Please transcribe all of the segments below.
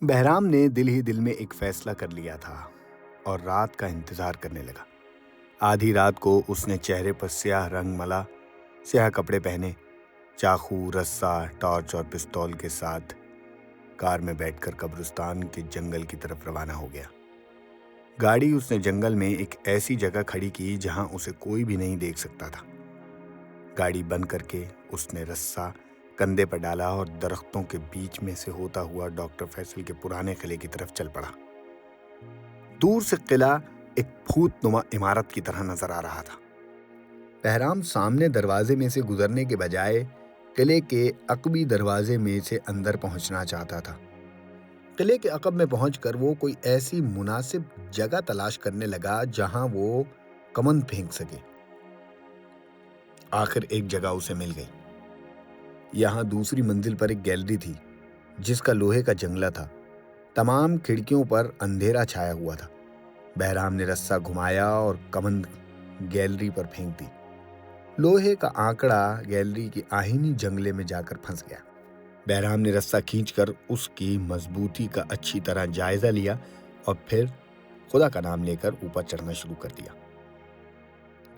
بہرام نے دل ہی دل میں ایک فیصلہ کر لیا تھا اور رات کا انتظار کرنے لگا۔ آدھی رات کو اس نے چہرے پر سیاہ رنگ ملا، سیاہ کپڑے پہنے، چاقو، رسا، ٹارچ اور پستول کے ساتھ کار میں بیٹھ کر قبرستان کے جنگل کی طرف روانہ ہو گیا۔ گاڑی اس نے جنگل میں ایک ایسی جگہ کھڑی کی جہاں اسے کوئی بھی نہیں دیکھ سکتا تھا۔ گاڑی بند کر کے اس نے رسا کندھے پر ڈالا اور درختوں کے بیچ میں سے ہوتا ہوا ڈاکٹر فیصل کے پرانے قلعے کی طرف چل پڑا۔ دور سے قلعہ ایک بھوت نما عمارت کی طرح نظر آ رہا تھا۔ بہرام سامنے دروازے میں سے گزرنے کے بجائے قلعے کے عقبی دروازے میں سے اندر پہنچنا چاہتا تھا۔ قلعے کے عقب میں پہنچ کر وہ کوئی ایسی مناسب جگہ تلاش کرنے لگا جہاں وہ کمند پھینک سکے۔ آخر ایک جگہ اسے مل گئی۔ یہاں دوسری منزل پر ایک گیلری تھی جس کا لوہے کا جنگلہ تھا۔ تمام کھڑکیوں پر اندھیرا چھایا ہوا تھا۔ بہرام نے رسا گھمایا اور کمند گیلری پر پھینک دی۔ لوہے کا آنکڑا گیلری کی آہنی جنگلے میں جا کر پھنس گیا۔ بہرام نے رسا کھینچ کر اس کی مضبوطی کا اچھی طرح جائزہ لیا اور پھر خدا کا نام لے کر اوپر چڑھنا شروع کر دیا۔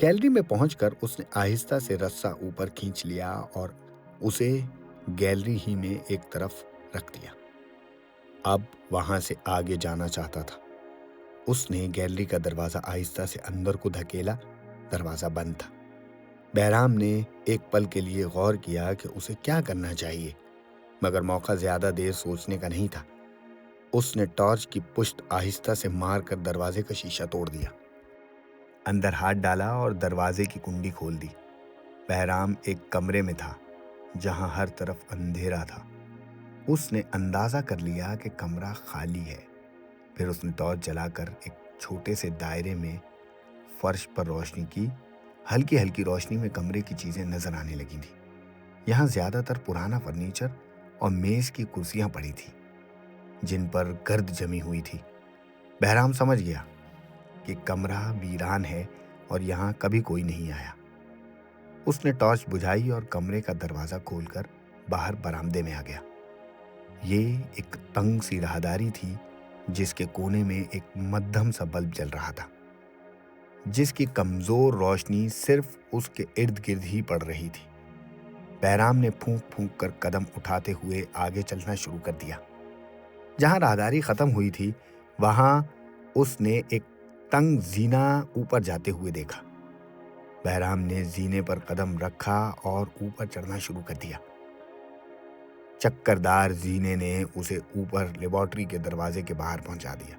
گیلری میں پہنچ کر اس نے آہستہ سے رسا اوپر کھینچ لیا اور اسے گیلری ہی میں ایک طرف رکھ دیا۔ اب وہاں سے آگے جانا چاہتا تھا۔ اس نے گیلری کا دروازہ آہستہ سے اندر کو دھکیلا۔ دروازہ بند تھا۔ بہرام نے ایک پل کے لیے غور کیا کہ اسے کیا کرنا چاہیے، مگر موقع زیادہ دیر سوچنے کا نہیں تھا۔ اس نے ٹارچ کی پشت آہستہ سے مار کر دروازے کا شیشہ توڑ دیا، اندر ہاتھ ڈالا اور دروازے کی کنڈی کھول دی۔ بہرام ایک کمرے میں تھا جہاں ہر طرف اندھیرا تھا۔ اس نے اندازہ کر لیا کہ کمرہ خالی ہے۔ پھر اس نے ٹارچ جلا کر ایک چھوٹے سے دائرے میں فرش پر روشنی کی۔ ہلکی ہلکی روشنی میں کمرے کی چیزیں نظر آنے لگی تھیں۔ یہاں زیادہ تر پرانا فرنیچر اور میز کی کرسیاں پڑی تھیں جن پر گرد جمی ہوئی تھی۔ بہرام سمجھ گیا کہ کمرہ ویران ہے اور یہاں کبھی کوئی نہیں آیا۔ اس نے ٹارچ بجھائی اور کمرے کا دروازہ کھول کر باہر برآمدے میں آ گیا۔ یہ ایک تنگ سی راہداری تھی جس کے کونے میں ایک مدھم سا بلب جل رہا تھا، جس کی کمزور روشنی صرف اس کے ارد گرد ہی پڑ رہی تھی۔ بہرام نے پھونک پھونک کر قدم اٹھاتے ہوئے آگے چلنا شروع کر دیا۔ جہاں راہداری ختم ہوئی تھی وہاں اس نے ایک تنگ زینہ اوپر جاتے ہوئے دیکھا۔ بہرام نے زینے پر قدم رکھا اور اوپر چڑھنا شروع کر دیا۔ چکردار زینے نے اسے اوپر لیبارٹری کے دروازے کے باہر پہنچا دیا۔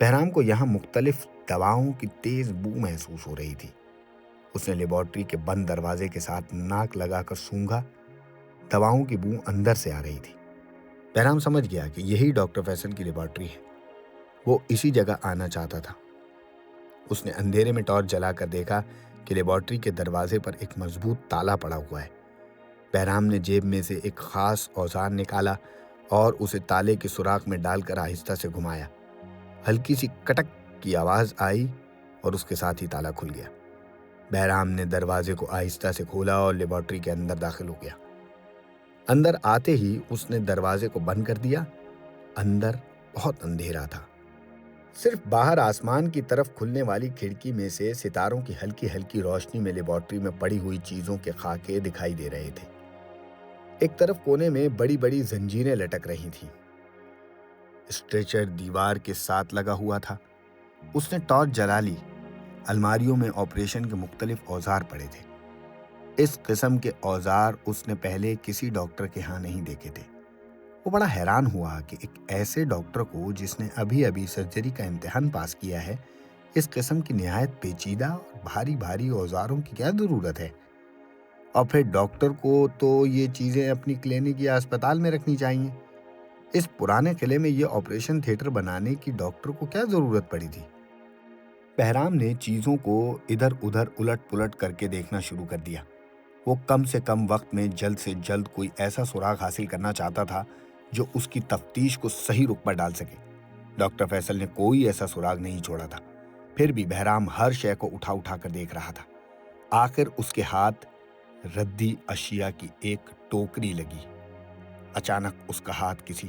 بہرام کو یہاں مختلف دواؤں کی تیز بو محسوس ہو رہی تھی۔ اس نے لیبارٹری کے بند دروازے کے ساتھ ناک لگا کر سونگھا۔ دواؤں کی بو اندر سے آ رہی تھی۔ بہرام سمجھ گیا کہ یہی ڈاکٹر فیصل کی لیبارٹری ہے۔ وہ اسی جگہ آنا چاہتا تھا۔ اس نے اندھیرے میں ٹارچ جلا کر دیکھا کہ لیبارٹری کے دروازے پر ایک مضبوط تالا پڑا ہوا ہے۔ بہرام نے جیب میں سے ایک خاص اوزار نکالا اور اسے تالے کے سوراخ میں ڈال کر آہستہ سے گھمایا۔ ہلکی سی کٹک کی آواز آئی اور اس کے ساتھ ہی تالا کھل گیا۔ بہرام نے دروازے کو آہستہ سے کھولا اور لیبارٹری کے اندر داخل ہو گیا۔ اندر آتے ہی اس نے دروازے کو بند کر دیا۔ اندر بہت اندھیرا تھا۔ صرف باہر آسمان کی طرف کھلنے والی کھڑکی میں سے ستاروں کی ہلکی ہلکی روشنی میں لیبارٹری میں پڑی ہوئی چیزوں کے خاکے دکھائی دے رہے تھے۔ ایک طرف کونے میں بڑی بڑی زنجیریں لٹک رہی تھیں۔ اسٹریچر دیوار کے ساتھ لگا ہوا تھا۔ اس نے ٹارچ جلا لی۔ الماریوں میں آپریشن کے مختلف اوزار پڑے تھے۔ اس قسم کے اوزار اس نے پہلے کسی ڈاکٹر کے ہاں نہیں دیکھے تھے۔ وہ بڑا حیران ہوا کہ ایک ایسے ڈاکٹر کو جس نے ابھی ابھی سرجری کا امتحان پاس کیا ہے، اس قسم کی نہایت پیچیدہ اور بھاری بھاری اوزاروں کی کیا ضرورت ہے؟ اور پھر ڈاکٹر کو تو یہ چیزیں اپنی کلینک یا اسپتال میں رکھنی چاہیے۔ اس پرانے قلعے میں یہ آپریشن تھیٹر بنانے کی ڈاکٹر کو کیا ضرورت پڑی تھی؟ بہرام نے چیزوں کو ادھر ادھر الٹ پلٹ کر کے دیکھنا شروع کر دیا۔ وہ کم سے کم وقت میں جلد سے جلد کوئی ایسا سراغ حاصل کرنا چاہتا تھا جو اس کی تفتیش کو صحیح رخ پر ڈال سکے۔ ڈاکٹر فیصل نے کوئی ایسا سراغ نہیں چھوڑا تھا۔ پھر بھی بہرام ہر شے کو اٹھا اٹھا کر دیکھ رہا تھا۔ آخر اس کے ہاتھ ردی اشیاء کی ایک ٹوکری لگی۔ اچانک اس کا ہاتھ کسی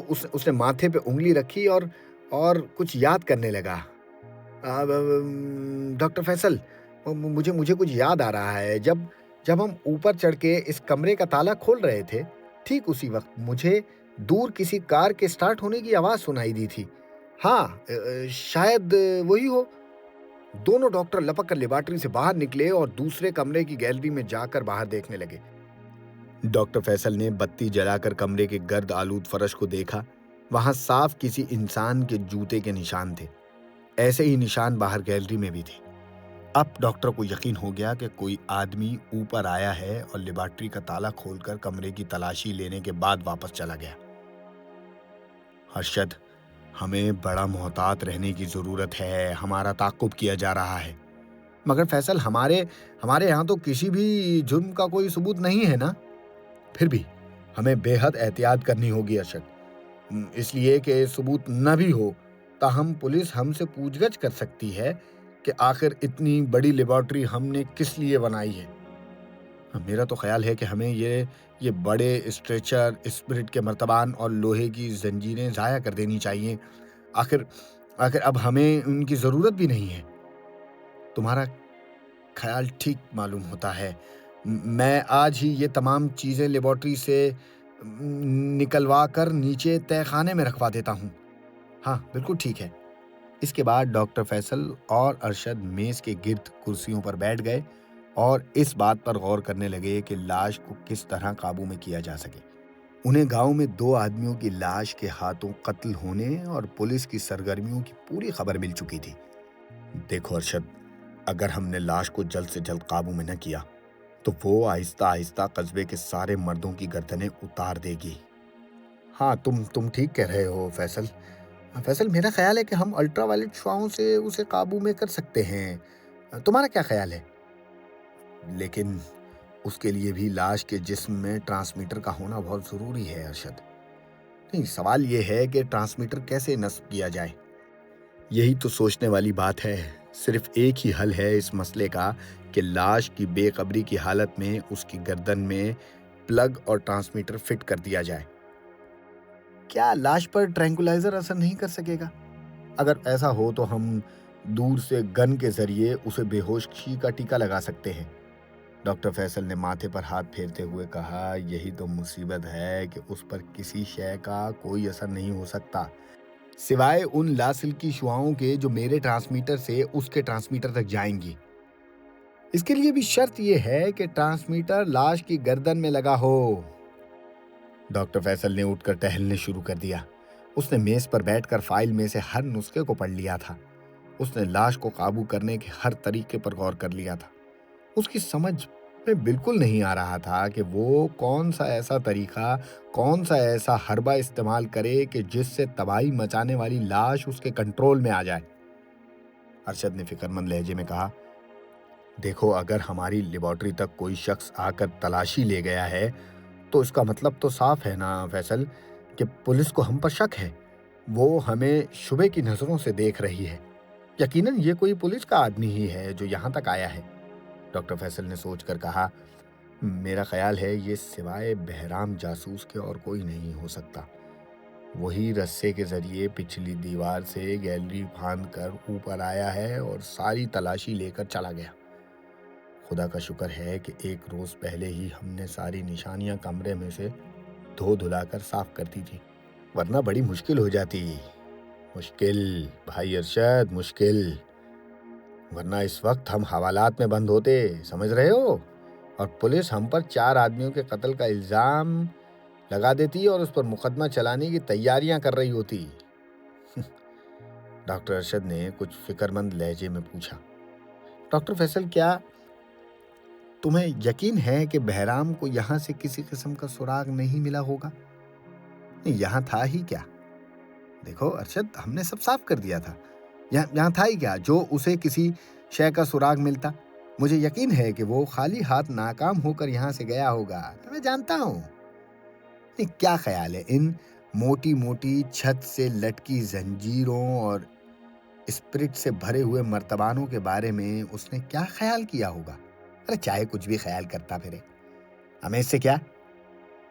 اس نے ماتھے پہ انگلی رکھی اور کچھ یاد کرنے لگا۔ ڈاکٹر فیصل، مجھے کچھ یاد آ رہا ہے۔ جب ہم اوپر چڑھ کے اس کمرے کا تالا کھول رہے تھے، ٹھیک اسی وقت مجھے دور کسی کار کے سٹارٹ ہونے کی آواز سنائی دی تھی۔ ہاں، شاید وہی ہو۔ دونوں ڈاکٹر لپک کر لیبارٹری سے باہر نکلے اور دوسرے کمرے کی گیلری میں جا کر باہر دیکھنے لگے۔ ڈاکٹر فیصل نے بتی جلا کر کمرے کے گرد آلود فرش کو دیکھا۔ وہاں صاف کسی انسان کے جوتے کے نشان تھے۔ ایسے ہی نشان باہر گیلری میں بھی تھے۔ اب ڈاکٹر کو یقین ہو گیا کہ کوئی آدمی اوپر آیا ہے اور لیبارٹری کا تالا کھول کر کمرے کی تلاشی لینے کے بعد واپس چلا گیا۔ ارشد، ہمیں بڑا محتاط رہنے کی ضرورت ہے۔ ہمارا تعاقب کیا جا رہا ہے۔ مگر فیصل، ہمارے یہاں تو کسی بھی جرم کا کوئی ثبوت نہیں ہے نا؟ پھر بھی ہمیں بے حد احتیاط کرنی ہوگی ارشد، اس لیے کہ ثبوت نہ بھی ہو تاہم پولیس ہم سے پوچھ گچھ کر سکتی ہے کہ آخر اتنی بڑی لیبارٹری ہم نے کس لیے بنائی ہے۔ میرا تو خیال ہے کہ ہمیں یہ بڑے اسٹریچر، اسپرٹ کے مرتبان اور لوہے کی زنجیریں ضائع کر دینی چاہیے۔ آخر اب ہمیں ان کی ضرورت بھی نہیں ہے۔ تمہارا خیال ٹھیک معلوم ہوتا ہے۔ میں آج ہی یہ تمام چیزیں لیبارٹری سے نکلوا کر نیچے تہہ خانے میں رکھوا دیتا ہوں۔ ہاں، بالکل ٹھیک ہے۔ اس کے بعد ڈاکٹر فیصل اور ارشد میز کے گرد کرسیوں پر بیٹھ گئے اور اس بات پر غور کرنے لگے کہ لاش کو کس طرح قابو میں کیا جا سکے۔ انہیں گاؤں میں 2 آدمیوں کی لاش کے ہاتھوں قتل ہونے اور پولیس کی سرگرمیوں کی پوری خبر مل چکی تھی۔ دیکھو ارشد، اگر ہم نے لاش کو جلد سے جلد قابو میں نہ کیا تو وہ آہستہ آہستہ قصبے کے سارے مردوں کی گردنیں اتار دے گی۔ ہاں، تم ٹھیک کہہ رہے ہو فیصل، میرا خیال ہے کہ ہم الٹرا وائلٹ شعاعوں سے اسے قابو میں کر سکتے ہیں۔ تمہارا کیا خیال ہے؟ لیکن اس کے لیے بھی لاش کے جسم میں ٹرانسمیٹر کا ہونا بہت ضروری ہے ارشد۔ نہیں، سوال یہ ہے کہ ٹرانسمیٹر کیسے نصب کیا جائے؟ یہی تو سوچنے والی بات ہے۔ صرف ایک ہی حل ہے اس مسئلے کا کہ لاش کی بے قبری کی حالت میں اس کی گردن میں پلگ اور ٹرانسمیٹر فٹ کر دیا جائے۔ کیا لاش پر ٹرینکولائزر اثر نہیں کر سکے گا؟ اگر ایسا ہو تو ہم دور سے گن کے ذریعے اسے بے ہوشی کا ٹیکہ لگا سکتے ہیں۔ ڈاکٹر فیصل نے ماتھے پر ہاتھ پھیرتے ہوئے کہا، یہی تو مصیبت ہے کہ اس پر کسی شے کا کوئی اثر نہیں ہو سکتا سوائے ان لاسلکی شعاعوں کے جو میرے ٹرانسمیٹر سے اس کے ٹرانسمیٹر تک جائیں گی۔ اس کے لیے بھی شرط یہ ہے کہ ٹرانسمیٹر لاش کی گردن میں لگا ہو۔ ڈاکٹر فیصل نے اٹھ کر ٹہلنے شروع کر دیا۔ اس نے میز پر بیٹھ کر فائل میں سے ہر نسخے کو پڑھ لیا تھا۔ اس نے لاش کو قابو کرنے کے ہر طریقے پر غور کر لیا تھا۔ اس کی سمجھ میں بالکل نہیں آ رہا تھا کہ وہ کون سا ایسا طریقہ، کون سا ایسا حربہ استعمال کرے کہ جس سے تباہی مچانے والی لاش اس کے کنٹرول میں آ جائے۔ ارشد نے فکرمند لہجے میں کہا، دیکھو، اگر ہماری لیبارٹری تک کوئی شخص آ کر تلاشی لے گیا ہے تو اس کا مطلب تو صاف ہے نا فیصل کہ پولیس کو ہم پر شک ہے۔ وہ ہمیں شبے کی نظروں سے دیکھ رہی ہے۔ یقیناً یہ کوئی پولیس کا آدمی ہی ہے جو یہاں تک آیا ہے۔ ڈاکٹر فیصل نے سوچ کر کہا، میرا خیال ہے یہ سوائے بہرام جاسوس کے اور کوئی نہیں ہو سکتا۔ وہی رسے کے ذریعے پچھلی دیوار سے گیلری پھاند کر اوپر آیا ہے اور ساری تلاشی لے کر چلا گیا۔ خدا کا شکر ہے کہ ایک روز پہلے ہی ہم نے ساری نشانیاں کمرے میں سے دھو دھلا کر صاف کر دی تھی، ورنہ بڑی مشکل ہو جاتی۔ مشکل بھائی ارشد، مشکل، ورنہ اس وقت ہم حوالات میں بند ہوتے، سمجھ رہے ہو؟ اور پولیس ہم پر 4 آدمیوں کے قتل کا الزام لگا دیتی اور اس پر مقدمہ چلانے کی تیاریاں کر رہی ہوتی۔ ڈاکٹر ارشد نے کچھ فکرمند لہجے میں پوچھا، ڈاکٹر فیصل، کیا تمہیں یقین ہے کہ بہرام کو یہاں سے کسی قسم کا سراغ نہیں ملا ہوگا؟ یہاں تھا ہی کیا؟ دیکھو ارشد، ہم نے سب صاف کر دیا تھا۔ یہاں تھا ہی کیا جو اسے کسی شے کا سراغ ملتا؟ مجھے یقین ہے کہ وہ خالی ہاتھ ناکام ہو کر یہاں سے گیا ہوگا۔ میں جانتا ہوں۔ کیا خیال ہے ان موٹی موٹی چھت سے لٹکی زنجیروں اور اسپرٹ سے بھرے ہوئے مرتبانوں کے بارے میں اس نے کیا خیال کیا ہوگا؟ ارے چاہے کچھ بھی خیال کرتا پھرے، ہمیں اس سے کیا؟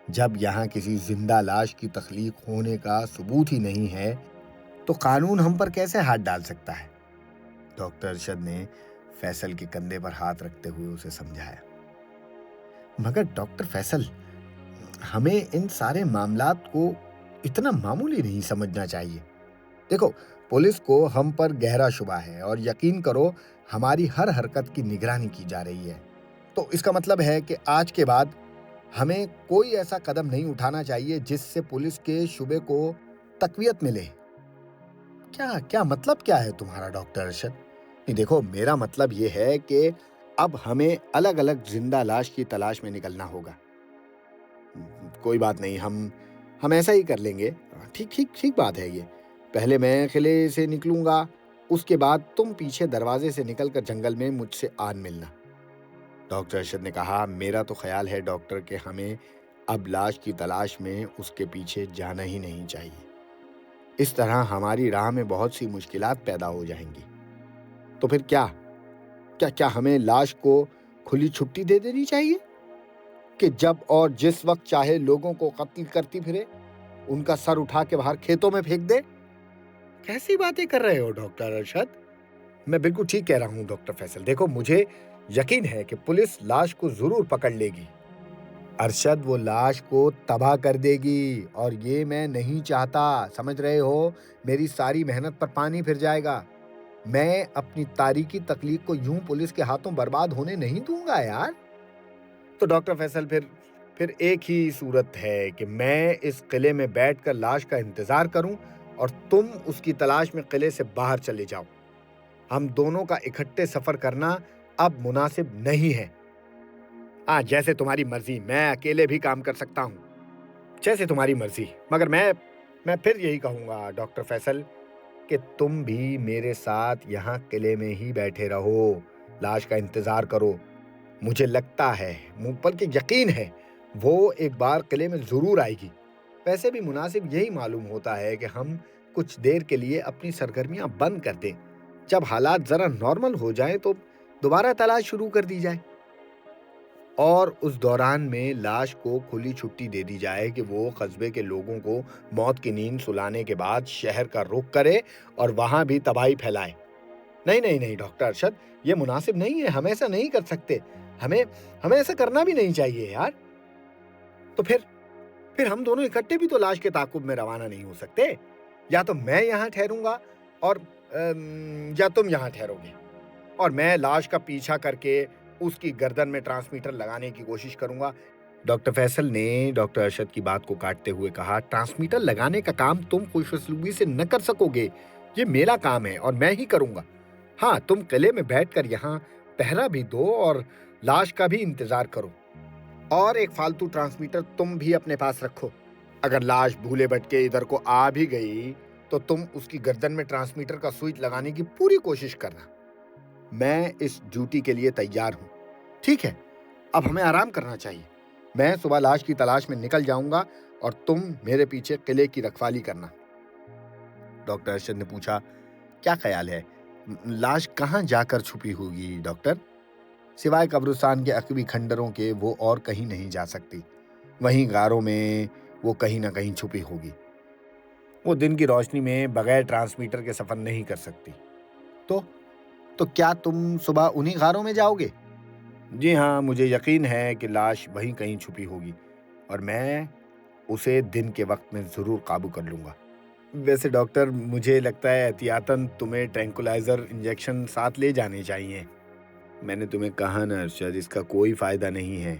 جب یہاں کسی زندہ لاش کی تخلیق ہونے کا ثبوت ہی نہیں ہے تو قانون ہم پر کیسے ہاتھ ڈال سکتا ہے؟ ڈاکٹر ارشد نے فیصل کے کندھے پر ہاتھ رکھتے ہوئے اسے سمجھایا۔ مگر ڈاکٹر فیصل، ہمیں ان سارے معاملات کو اتنا معمولی نہیں سمجھنا چاہیے۔ دیکھو، پولیس کو ہم پر گہرا شبہ ہے اور یقین کرو ہماری ہر حرکت کی نگرانی کی جا رہی ہے۔ تو اس کا مطلب ہے کہ آج کے بعد ہمیں کوئی ایسا قدم نہیں اٹھانا چاہیے جس سے پولیس کے شبے کو تقویت ملے۔ کیا مطلب کیا ہے تمہارا ڈاکٹر ارشد؟ نہیں، دیکھو، میرا مطلب یہ ہے کہ اب ہمیں الگ الگ زندہ لاش کی تلاش میں نکلنا ہوگا۔ کوئی بات نہیں، ہم ایسا ہی کر لیں گے۔ ٹھیک بات ہے یہ۔ پہلے میں قلعے سے نکلوں گا، اس کے بعد تم پیچھے دروازے سے نکل کر جنگل میں مجھ سے آن ملنا۔ ڈاکٹر ارشد نے کہا، میرا تو خیال ہے ڈاکٹر کہ ہمیں اب لاش کی تلاش میں اس کے پیچھے جانا ہی نہیں چاہیے۔ اس طرح ہماری راہ میں بہت سی مشکلات پیدا ہو جائیں گی۔ تو پھر کیا ہمیں لاش کو کھلی چھٹی دے دینی چاہیے کہ جب اور جس وقت چاہے لوگوں کو قتل کرتی پھرے، ان کا سر اٹھا کے باہر کھیتوں میں پھینک دے؟ کیسی باتیں کر رہے ہو ڈاکٹر ارشد؟ میں بالکل ٹھیک کہہ رہا ہوں ڈاکٹر فیصل۔ دیکھو، مجھے یقین ہے کہ پولیس لاش کو ضرور پکڑ لے گی۔ ارشد، وہ لاش کو تباہ کر دے گی اور یہ میں نہیں چاہتا، سمجھ رہے ہو؟ میری ساری محنت پر پانی پھر جائے گا۔ میں اپنی تاریخی تخلیق کو یوں پولیس کے ہاتھوں برباد ہونے نہیں دوں گا یار۔ تو ڈاکٹر فیصل، پھر ایک ہی صورت ہے کہ میں اس قلعے میں بیٹھ کر لاش کا انتظار کروں اور تم اس کی تلاش میں قلعے سے باہر چلے جاؤ۔ ہم دونوں کا اکٹھے سفر کرنا اب مناسب نہیں ہے۔ جیسے تمہاری مرضی، میں اکیلے بھی کام کر سکتا ہوں۔ جیسے تمہاری مرضی، مگر میں پھر یہی کہوں گا ڈاکٹر فیصل کہ تم بھی میرے ساتھ یہاں قلعے میں ہی بیٹھے رہو، لاش کا انتظار کرو۔ مجھے لگتا ہے، بلکہ یقین ہے، وہ ایک بار قلعے میں ضرور آئے گی۔ ویسے بھی مناسب یہی معلوم ہوتا ہے کہ ہم کچھ دیر کے لیے اپنی سرگرمیاں بند کر دیں۔ جب حالات ذرا نارمل ہو جائیں تو دوبارہ تلاش شروع کر دی جائے، اور اس دوران میں لاش کو کھلی چھٹی دے دی جائے کہ وہ قصبے کے لوگوں کو موت کی نیند سلانے کے بعد شہر کا رخ کرے اور وہاں بھی تباہی پھیلائے۔ نہیں ڈاکٹر ارشد، یہ مناسب نہیں ہے، ہم ایسا نہیں کر سکتے۔ ہمیں ایسا کرنا بھی نہیں چاہیے یار۔ تو پھر ہم دونوں اکٹھے بھی تو لاش کے تعاقب میں روانہ نہیں ہو سکتے۔ یا تو میں یہاں ٹھہروں گا اور یا تم یہاں ٹھہرو گے، اور میں لاش کا پیچھا کر کے اس کی گردن میں ٹرانسمیٹر لگانے کی کوشش کروں گا۔ ڈاکٹر فیصل نے ڈاکٹر ارشد کی بات کو کاٹتے ہوئے کہا، ٹرانسمیٹر لگانے کا کام تم خوش اسلوبی سے نہ کر سکو گے، یہ میرا کام ہے اور میں ہی کروں گا۔ ہاں، تم قلعے میں بیٹھ کر یہاں پہرا بھی دو اور لاش کا بھی انتظار کرو، اور ایک فالتو ٹرانسمیٹر تم بھی اپنے پاس رکھو۔ اگر لاش بھولے بھٹکے ادھر کو آ بھی گئی تو تم اس کی گردن میں ٹرانسمیٹر کا سوئچ لگانے کی پوری کوشش کرنا۔ میں اس ڈیوٹی کے لیے تیار ہوں۔ ٹھیک ہے، اب ہمیں آرام کرنا چاہیے۔ میں صبح لاش کی تلاش میں نکل جاؤں گا اور تم میرے پیچھے قلعے کی رکھوالی کرنا۔ ڈاکٹر ارشد نے پوچھا، کیا خیال ہے، لاش کہاں جا کر چھپی ہوگی ڈاکٹر؟ سوائے قبرستان کے عقبی کھنڈروں کے وہ اور کہیں نہیں جا سکتی۔ وہیں غاروں میں وہ کہیں نہ کہیں چھپی ہوگی۔ وہ دن کی روشنی میں بغیر ٹرانسمیٹر کے سفر نہیں کر سکتی۔ تو کیا تم صبح انہی غاروں میں جاؤ گے؟ جی ہاں، مجھے یقین ہے کہ لاش وہیں کہیں چھپی ہوگی اور میں اسے دن کے وقت میں ضرور قابو کر لوں گا۔ ویسے ڈاکٹر، مجھے لگتا ہے احتیاطاً تمہیں ٹرینکولائزر انجیکشن ساتھ لے جانے چاہیے۔ میں نے تمہیں کہا نا ارشد، اس کا کوئی فائدہ نہیں ہے۔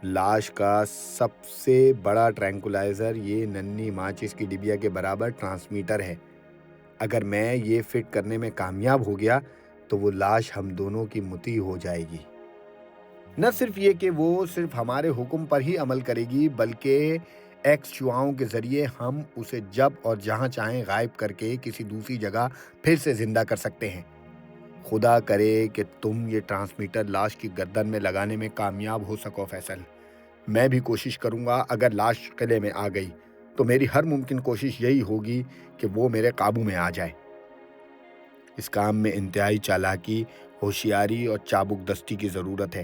لاش کا سب سے بڑا ٹرینکولائزر یہ ننھی ماچس کی ڈبیا کے برابر ٹرانسمیٹر ہے۔ اگر میں یہ فٹ کرنے میں کامیاب ہو گیا تو وہ لاش ہم دونوں کی مطیع ہو جائے گی۔ نہ صرف یہ کہ وہ صرف ہمارے حکم پر ہی عمل کرے گی، بلکہ ایکس شعاؤں کے ذریعے ہم اسے جب اور جہاں چاہیں غائب کر کے کسی دوسری جگہ پھر سے زندہ کر سکتے ہیں۔ خدا کرے کہ تم یہ ٹرانسمیٹر لاش کی گردن میں لگانے میں کامیاب ہو سکو فیصل۔ میں بھی کوشش کروں گا۔ اگر لاش قلعے میں آ گئی تو میری ہر ممکن کوشش یہی ہوگی کہ وہ میرے قابو میں آ جائے۔ اس کام میں انتہائی چالاکی، ہوشیاری اور چابک دستی کی ضرورت ہے۔